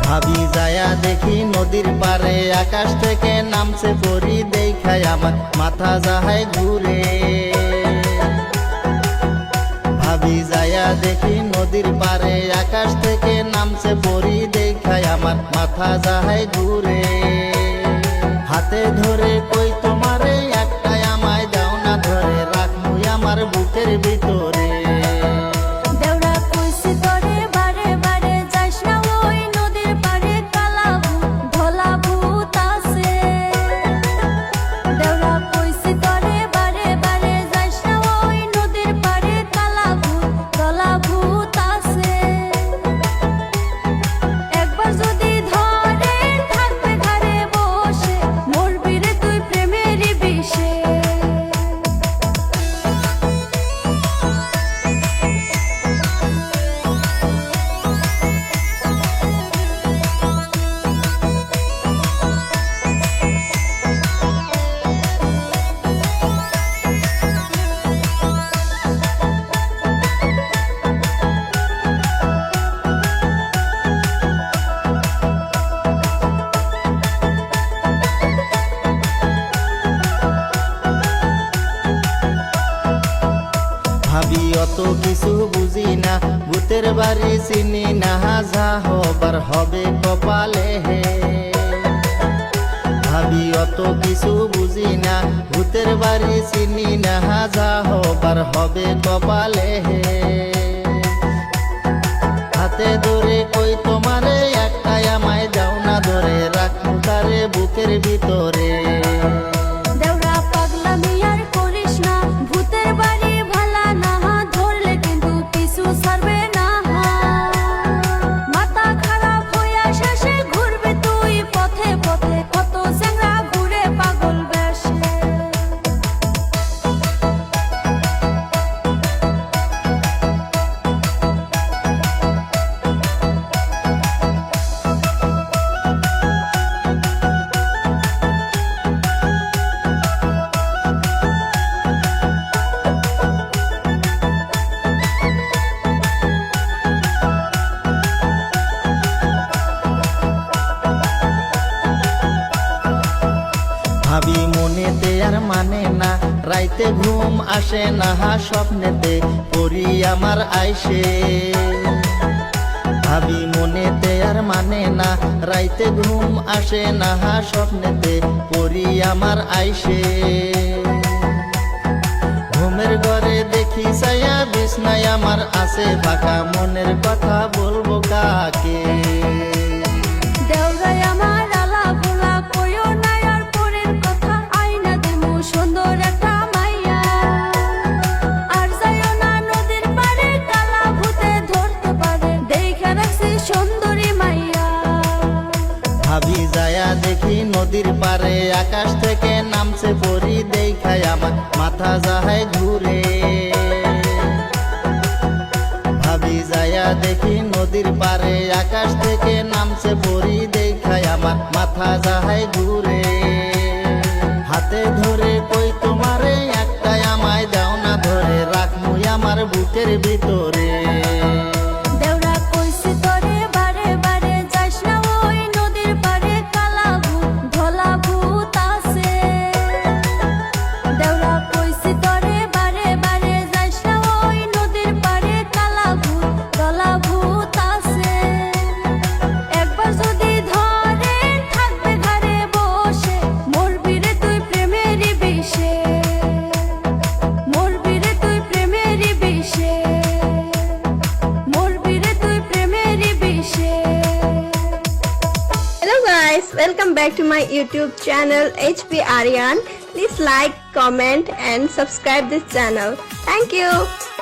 ভাবি যায়া দেখি নদীর পারে আকাশ থেকে নামছে পরি দেখায় আমার মাথা যাহায় ঘুরে। ভাবি যায়া দেখি নদীর পারে আকাশ থেকে নামছে পরি দেখায় আমার মাথা যাহায় ঘুরে। হাতে ধরে কই তোমারে একটাই আমায় দাও না ধরে রাখমু আমার বুকের ভিতরে। ভাবি অত কিছু বুঝি না, ভূতের বাড়ি চিনি না, যা হবার হবে কপালে হে। ভাবি অত কিছু বুঝি না, ভূতের বাড়ি চিনি না, যা হবার হবে কপালে হে। হাতে ধরে কই তোমারে একটাই আমায় দাও না ধরে রাখমু তারে বুকের ভিতরে। ভাবি মনেতে আর মানে না, রাইতে ঘুম আসে না, স্বপ্নেতে পরি আমার আইসে। ভাবি মনেতে আর মানে না, রাইতে ঘুম আসে না, স্বপ্নেতে পরি আমার আইসে। ঘুমের ঘরে দেখি ছায়া বিছনায় আমার আছে ফাঁকা, মনের কথা বলবো কাকে। ভাবি যায়া দেখি নদীর পারে আকাশ থেকে নামছে পরি দেখায় আমার মাথা যাহায় ঘুরে। ভাবি যায়া দেখি নদীর পারে আকাশ থেকে নামছে পরি দেখায় আমার মাথা যাহায় ঘুরে। হাতে ধরে কই তোমারে একটাই আমায় দাও না ধরে রাখমু আমার বুকের ভিতরে। guys, welcome back to my YouTube channel HP Aryan. Please like, comment and subscribe this channel. Thank you.